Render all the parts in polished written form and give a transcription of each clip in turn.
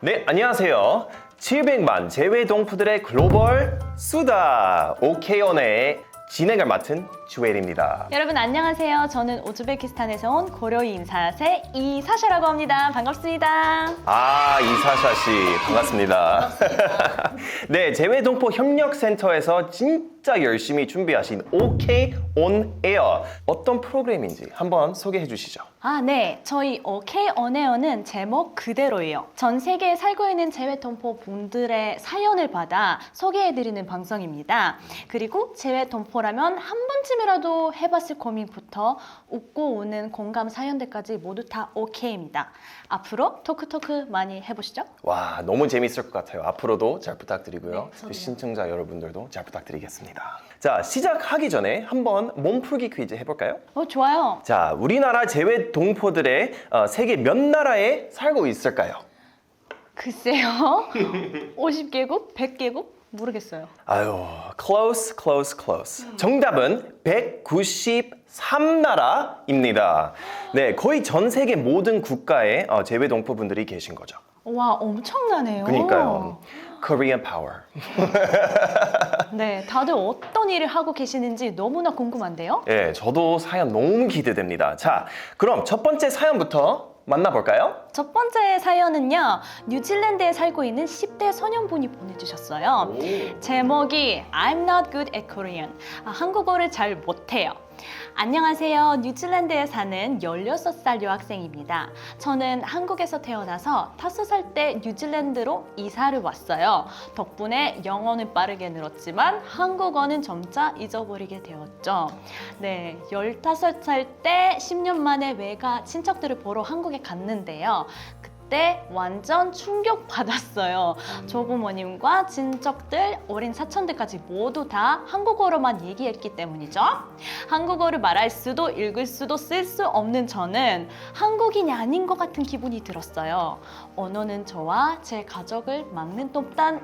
네, 안녕하세요. 700만 재외 동포들의 글로벌 수다 오케이온의 진행을 맡은 주엘입니다. 여러분 안녕하세요. 저는 우즈베키스탄에서 온 고려인 4세 이사샤라고 합니다. 반갑습니다. 이사샤 씨 반갑습니다. 네, 재외 동포 협력센터에서 진짜 열심히 준비하신 OK on Air 어떤 프로그램인지 한번 소개해 주시죠. 네. 저희 OK on Air는 제목 그대로예요. 전 세계에 살고 있는 재외 동포 분들의 사연을 받아 소개해드리는 방송입니다. 그리고 재외 동포라면 한 번쯤이라도 해봤을 고민부터 웃고 우는 공감 사연들까지 모두 다 OK입니다. 앞으로 토크 많이 해보시죠. 와, 너무 재밌을 것 같아요. 앞으로도 잘 부탁드리고요. 네, 저도요. 신청자 여러분들도 잘 부탁드리겠습니다. 자, 시작하기 전에 한번 몸풀기 퀴즈 해볼까요? 좋아요. 자, 우리나라 재외 동포들의 세계 몇 나라에 살고 있을까요? 글쎄요. 50개국? 100개국? 모르겠어요. close. 정답은 193나라입니다. 네, 거의 전 세계 모든 국가에 재외 동포분들이 계신 거죠. 와, 엄청나네요. 그러니까요. Korean Power. 네, 다들 어떤 일을 하고 계시는지 너무나 궁금한데요? 네, 저도 사연 너무 기대됩니다. 자, 그럼 첫 번째 사연부터 만나볼까요? 첫 번째 사연은요, 뉴질랜드에 살고 있는 10대 소년분이 보내주셨어요. 제목이 I'm not good at Korean. 한국어를 잘 못해요. 안녕하세요. 뉴질랜드에 사는 16살 여학생입니다. 저는 한국에서 태어나서 5살 때 뉴질랜드로 이사를 왔어요. 덕분에 영어는 빠르게 늘었지만 한국어는 점차 잊어버리게 되었죠. 네, 15살 때 10년 만에 외가 친척들을 보러 한국에 갔는데요. 그때 완전 충격받았어요. 조부모님과 친척들, 어린 사촌들까지 모두 다 한국어로만 얘기했기 때문이죠. 한국어를 말할 수도 읽을 수도 쓸 수 없는 저는 한국인이 아닌 것 같은 기분이 들었어요. 언어는 저와 제 가족을 막는 또한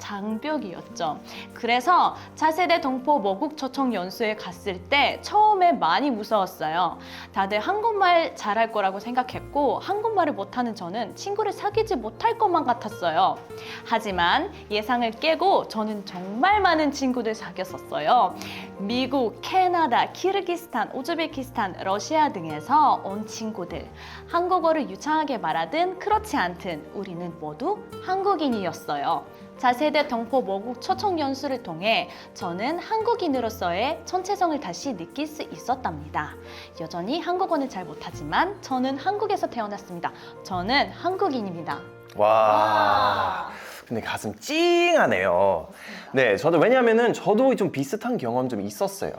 장벽이었죠. 그래서 차세대 동포 모국 초청 연수에 갔을 때 처음에 많이 무서웠어요. 다들 한국말 잘할 거라고 생각했고 한국말을 못하는 저는 친구를 사귀지 못할 것만 같았어요. 하지만 예상을 깨고 저는 정말 많은 친구들 사귀었었어요. 미국, 캐나다, 키르기스탄, 우즈베키스탄, 러시아 등에서 온 친구들. 한국어를 유창하게 말하든 그렇지 않든 우리는 모두 한국인이었어요. 차세대 동포 모국 초청 연수를 통해 저는 한국인으로서의 정체성을 다시 느낄 수 있었답니다. 여전히 한국어는 잘 못하지만 저는 한국에서 태어났습니다. 저는 한국인입니다. 와. 근데 가슴 찡하네요. 네, 왜냐면은 저도 좀 비슷한 경험 좀 있었어요.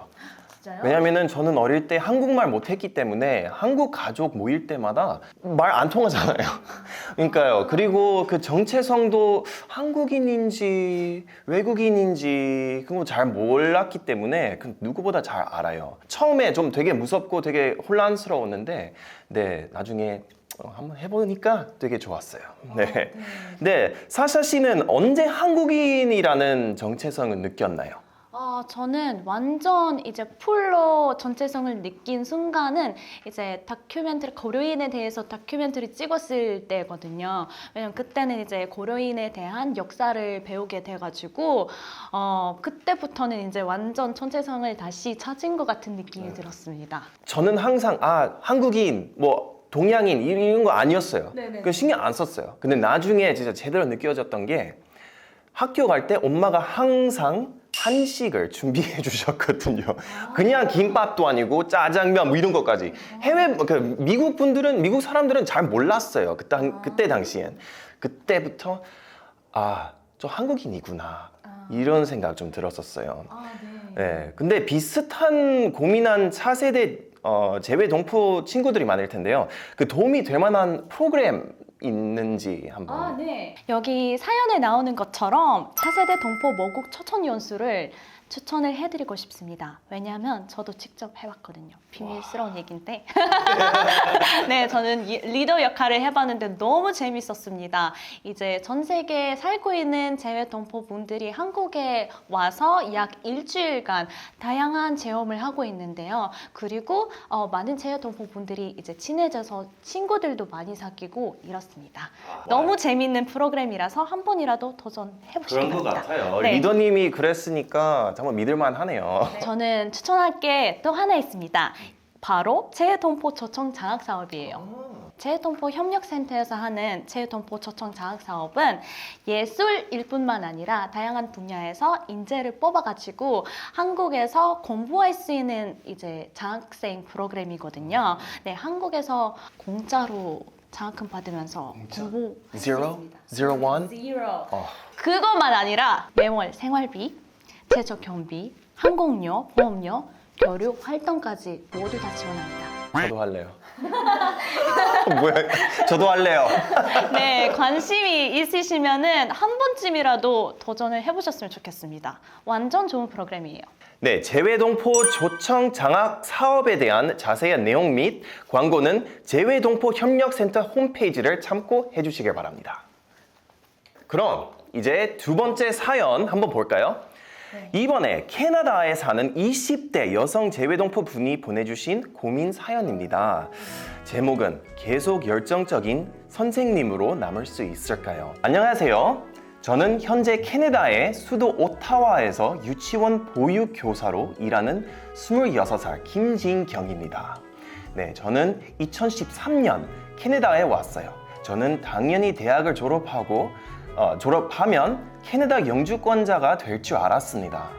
진짜요? 왜냐면은 저는 어릴 때 한국말 못했기 때문에 한국 가족 모일 때마다 말 안 통하잖아요. 그러니까요. 그리고 그 정체성도 한국인인지 외국인인지 그거 잘 몰랐기 때문에 누구보다 잘 알아요. 처음에 좀 되게 무섭고 되게 혼란스러웠는데 네, 나중에 한번 해보니까 되게 좋았어요. 네. 네, 사샤 씨는 언제 한국인이라는 정체성을 느꼈나요? 저는 완전 이제 풀로 전체성을 느낀 순간은 이제 다큐멘터리, 고려인에 대해서 다큐멘터리 찍었을 때거든요. 왜냐면 그때는 이제 고려인에 대한 역사를 배우게 돼가지고, 그때부터는 이제 완전 전체성을 다시 찾은 것 같은 느낌이 들었습니다. 저는 항상, 한국인, 동양인 이런 거 아니었어요. 네네. 그 신경 안 썼어요. 근데 나중에 진짜 제대로 느껴졌던 게 학교 갈 때 엄마가 항상 한식을 준비해 주셨거든요. 그냥 김밥도 아니고 짜장면 이런 것까지. 미국 사람들은 잘 몰랐어요. 그때 당시엔. 그때부터 저 한국인이구나. 이런 생각 좀 들었었어요. 네. 근데 비슷한 고민한 차세대 재외 동포 친구들이 많을 텐데요. 그 도움이 될 만한 프로그램 있는지 한번. 네. 여기 사연에 나오는 것처럼 차세대 동포 모국 초청 연수를 추천을 해드리고 싶습니다. 왜냐하면 저도 직접 해봤거든요. 비밀스러운 얘기인데. 네, 저는 리더 역할을 해봤는데 너무 재밌었습니다. 이제 전 세계에 살고 있는 재외 동포 분들이 한국에 와서 약 일주일간 다양한 체험을 하고 있는데요. 그리고 많은 재외 동포 분들이 이제 친해져서 친구들도 많이 사귀고 이렇습니다. 너무 재밌는 프로그램이라서 한 번이라도 도전해보시기 그런 것 바랍니다. 같아요. 네. 리더님이 그랬으니까 정말 믿을만 하네요. 저는 추천할 게 또 하나 있습니다. 바로 재외동포 초청 장학 사업이에요. 재외동포 협력센터에서 하는 재외동포 초청 장학 사업은 예술일 뿐만 아니라 다양한 분야에서 인재를 뽑아가지고 한국에서 공부할 수 있는 이제 장학생 프로그램이거든요. 네, 한국에서 공짜로 장학금 받으면서 공부 Zero? Zero one? Zero. 어. 그것만 아니라 매월 생활비, 최저 경비, 항공료, 보험료, 교류 활동까지 모두 다 지원합니다. 저도 할래요. 뭐야? 저도 할래요. 네, 관심이 있으시면은 한 번쯤이라도 도전을 해보셨으면 좋겠습니다. 완전 좋은 프로그램이에요. 네, 재외동포 초청 장학 사업에 대한 자세한 내용 및 광고는 재외동포 협력센터 홈페이지를 참고해 주시길 바랍니다. 그럼 이제 두 번째 사연 한번 볼까요? 이번에 캐나다에 사는 20대 여성 재외동포 분이 보내주신 고민 사연입니다. 제목은 계속 열정적인 선생님으로 남을 수 있을까요? 안녕하세요. 저는 현재 캐나다의 수도 오타와에서 유치원 보육 교사로 일하는 26살 김진경입니다. 네, 저는 2013년 캐나다에 왔어요. 저는 당연히 대학을 졸업하면 캐나다 영주권자가 될 줄 알았습니다.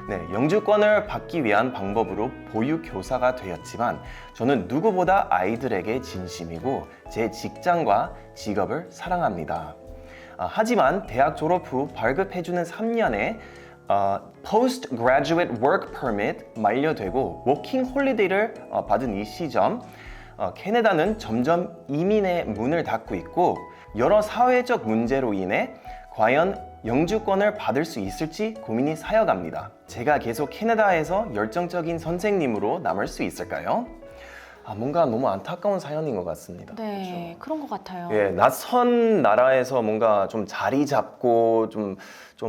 네, 영주권을 받기 위한 방법으로 보육 교사가 되었지만 저는 누구보다 아이들에게 진심이고 제 직장과 직업을 사랑합니다. 하지만 대학 졸업 후 발급해주는 3년의 Postgraduate Work Permit 만료되고 워킹 홀리데이를 받은 이 시점 캐나다는 점점 이민의 문을 닫고 있고 여러 사회적 문제로 인해 과연 영주권을 받을 수 있을지 고민이 사여갑니다. 제가 계속 캐나다에서 열정적인 선생님으로 남을 수 있을까요? 뭔가 너무 안타까운 사연인 것 같습니다. 네, 그런 것 같아요. 예, 낯선 나라에서 뭔가 좀 자리 잡고 좀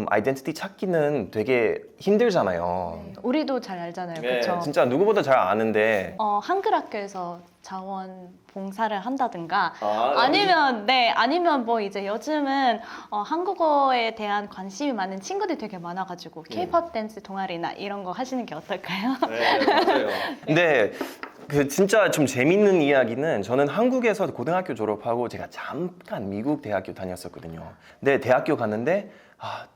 아이덴티티 찾기는 되게 힘들잖아요. 우리도 잘 알잖아요, 예, 그렇죠? 진짜 누구보다 잘 아는데 한글 학교에서 자원 봉사를 한다든가 아, 아니면 뭐 이제 요즘은 한국어에 대한 관심이 많은 친구들이 되게 많아가지고 K-pop 댄스 동아리나 이런 거 하시는 게 어떨까요? 네, 맞아요. 근데 그 진짜 좀 재밌는 이야기는 저는 한국에서 고등학교 졸업하고 제가 잠깐 미국 대학교 다녔었거든요. 근데 대학교 갔는데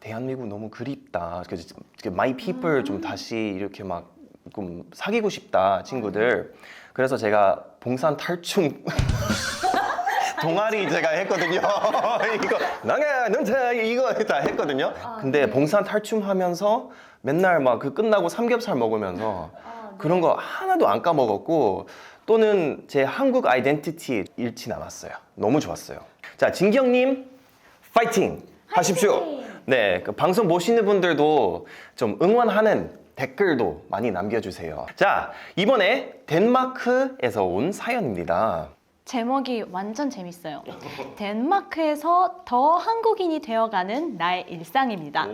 대한민국 너무 그립다. 그래서 my people 좀 다시 이렇게 막 좀 사귀고 싶다 친구들. 그래서 제가 봉산 탈춤 동아리 제가 했거든요. 이거 나가 능차 이거 다 했거든요. 근데 봉산 탈춤 하면서 맨날 막 그 끝나고 삼겹살 먹으면서 그런 거 하나도 안 까먹었고 또는 제 한국 아이덴티티 잃진 않았어요. 너무 좋았어요. 자, 진경님 파이팅 하십시오. 네, 그 방송 보시는 분들도 좀 응원하는 댓글도 많이 남겨주세요. 자, 이번에 덴마크에서 온 사연입니다. 제목이 완전 재밌어요. 덴마크에서 더 한국인이 되어가는 나의 일상입니다.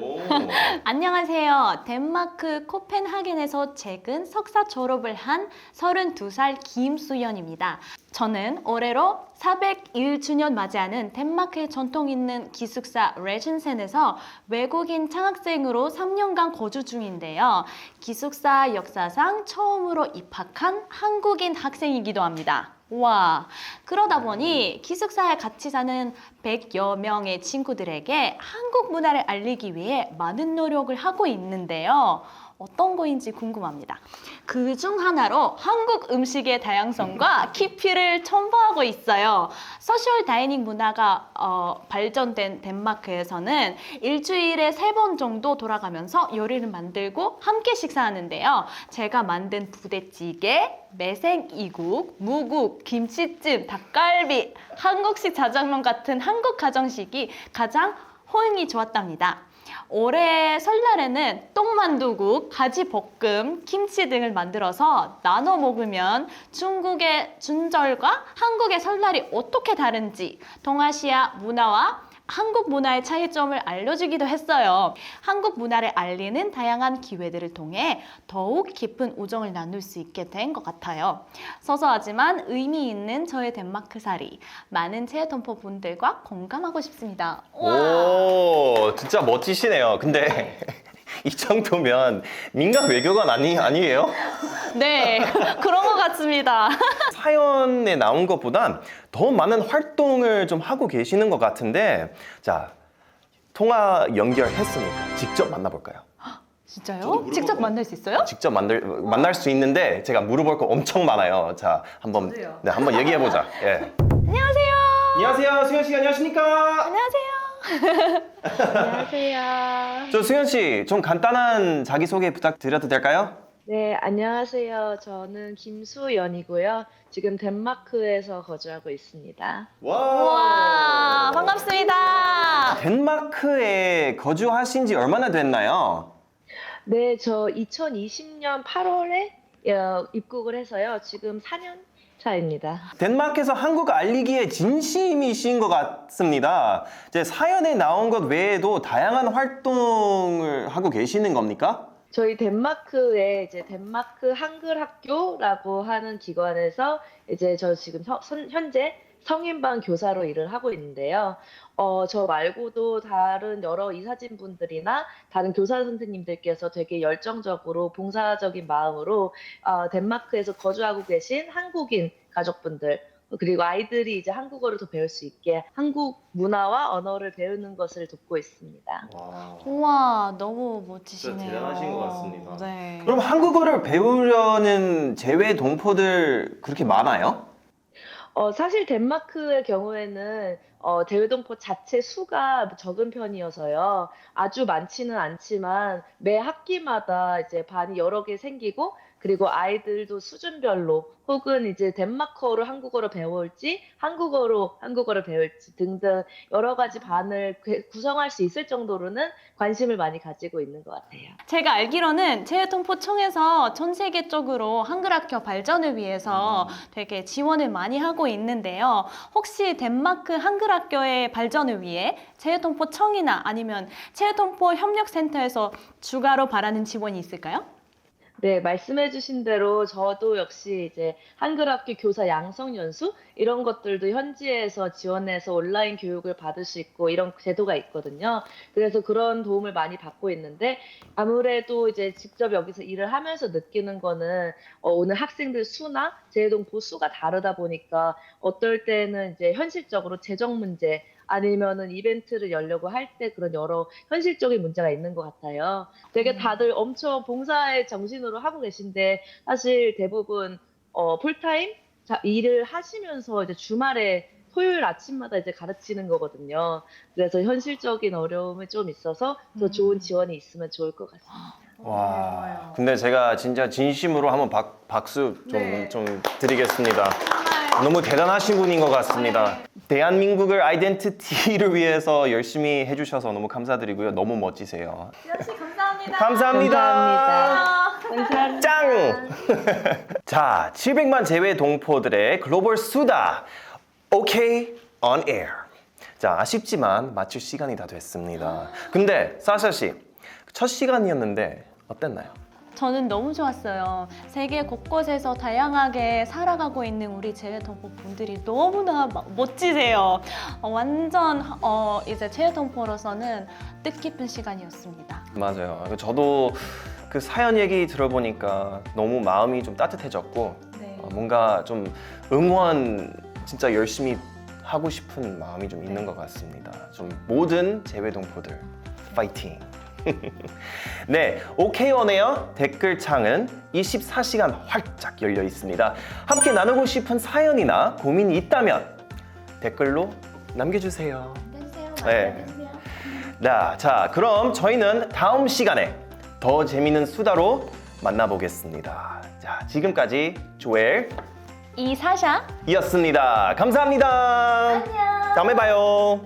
안녕하세요. 덴마크 코펜하겐에서 최근 석사 졸업을 한 32살 김수연입니다. 저는 올해로 401주년 맞이하는 덴마크의 전통 있는 기숙사 레진센에서 외국인 창학생으로 3년간 거주 중인데요. 기숙사 역사상 처음으로 입학한 한국인 학생이기도 합니다. 와, 그러다 보니 기숙사에 같이 사는 100여 명의 친구들에게 한국 문화를 알리기 위해 많은 노력을 하고 있는데요. 어떤 거인지 궁금합니다. 그 중 하나로 한국 음식의 다양성과 깊이를 첨부하고 있어요. 소셜 다이닝 문화가 발전된 덴마크에서는 일주일에 3번 정도 돌아가면서 요리를 만들고 함께 식사하는데요. 제가 만든 부대찌개, 매생이국, 무국, 김치찜, 닭갈비, 한국식 자장면 같은 한국 가정식이 가장 호응이 좋았답니다. 올해 설날에는 떡만두국, 가지볶음, 김치 등을 만들어서 나눠 먹으면 중국의 준절과 한국의 설날이 어떻게 다른지 동아시아 문화와 한국 문화의 차이점을 알려주기도 했어요. 한국 문화를 알리는 다양한 기회들을 통해 더욱 깊은 우정을 나눌 수 있게 된 것 같아요. 소소하지만 의미 있는 저의 덴마크살이 많은 체험통포 분들과 공감하고 싶습니다. 오, 진짜 멋지시네요. 근데 이 정도면 민간 외교관 아니에요? 네, 그런 것 같습니다. 사연에 나온 것보단 더 많은 활동을 좀 하고 계시는 것 같은데, 자, 통화 연결했으니까 직접 만나볼까요? 진짜요? 직접 만날 수 있어요? 직접 만날 수 있는데 제가 물어볼 거 엄청 많아요. 자, 한번 얘기해보자. 예. 안녕하세요. 안녕하세요, 수현 씨 안녕하십니까? 안녕하세요. 안녕하세요. 저 수현 씨, 좀 간단한 자기소개 부탁드려도 될까요? 네, 안녕하세요. 저는 김수연이고요. 지금 덴마크에서 거주하고 있습니다. 와, 반갑습니다. 덴마크에 거주하신 지 얼마나 됐나요? 네, 저 2020년 8월에 입국을 해서요. 지금 4년 차입니다. 덴마크에서 한국 알리기에 진심이신 것 같습니다. 이제 사연에 나온 것 외에도 다양한 활동을 하고 계시는 겁니까? 저희 덴마크에 이제 덴마크 한글 학교라고 하는 기관에서 이제 저 지금 현재 성인반 교사로 일을 하고 있는데요. 저 말고도 다른 여러 이사진 분들이나 다른 교사 선생님들께서 되게 열정적으로 봉사적인 마음으로 덴마크에서 거주하고 계신 한국인 가족분들 그리고 아이들이 이제 한국어를 더 배울 수 있게 한국 문화와 언어를 배우는 것을 돕고 있습니다. 우와, 너무 멋지시네요. 진짜 대단하신 것 같습니다. 네. 그럼 한국어를 배우려는 재외 동포들 그렇게 많아요? 사실 덴마크의 경우에는 대외동포 자체 수가 적은 편이어서요. 아주 많지는 않지만 매 학기마다 이제 반이 여러 개 생기고 그리고 아이들도 수준별로 혹은 이제 덴마크어로 한국어를 배울지 한국어로 한국어를 배울지 등등 여러 가지 반을 구성할 수 있을 정도로는 관심을 많이 가지고 있는 것 같아요. 제가 알기로는 재외동포청에서 전 세계적으로 한글학교 발전을 위해서 되게 지원을 많이 하고 있는데요. 혹시 덴마크 한글학교의 발전을 위해 재외동포청이나 아니면 재외동포 협력센터에서 추가로 바라는 지원이 있을까요? 네, 말씀해주신 대로 저도 역시 이제 한글학교 교사 양성 연수 이런 것들도 현지에서 지원해서 온라인 교육을 받을 수 있고 이런 제도가 있거든요. 그래서 그런 도움을 많이 받고 있는데 아무래도 이제 직접 여기서 일을 하면서 느끼는 거는 오늘 학생들 수나 재외동포 수가 다르다 보니까 어떨 때는 이제 현실적으로 재정 문제 아니면은 이벤트를 열려고 할 때 그런 여러 현실적인 문제가 있는 것 같아요. 되게 다들 엄청 봉사의 정신으로 하고 계신데 사실 대부분 풀타임 일을 하시면서 이제 주말에 토요일 아침마다 이제 가르치는 거거든요. 그래서 현실적인 어려움이 좀 있어서 더 좋은 지원이 있으면 좋을 것 같습니다. 와, 근데 제가 진짜 진심으로 한번 박수 좀 드리겠습니다. 너무 대단하신 분인 것 같습니다. 대한민국을 아이덴티티를 위해서 열심히 해주셔서 너무 감사드리고요. 너무 멋지세요. 수연 씨 감사합니다. 감사합니다. 감사합니다. 짱! 자, 700만 재외 동포들의 글로벌 수다. OK on air. 자, 아쉽지만 마칠 시간이 다 됐습니다. 근데 사샤 씨, 첫 시간이었는데 어땠나요? 저는 너무 좋았어요. 세계 곳곳에서 다양하게 살아가고 있는 우리 재외동포 분들이 너무나 멋지세요. 완전 이제 재외동포로서는 뜻깊은 시간이었습니다. 맞아요. 저도 그 사연 얘기 들어보니까 너무 마음이 좀 따뜻해졌고 네. 뭔가 좀 응원 진짜 열심히 하고 싶은 마음이 좀 있는 것 같습니다. 좀 모든 재외동포들 파이팅! 네, 오케이원에어 댓글창은 24시간 활짝 열려 있습니다. 함께 나누고 싶은 사연이나 고민이 있다면 댓글로 남겨주세요. 네. 자, 그럼 저희는 다음 시간에 더 재미있는 수다로 만나보겠습니다. 자, 지금까지 조엘 이사샤 이었습니다. 감사합니다. 안녕. 다음에 봐요.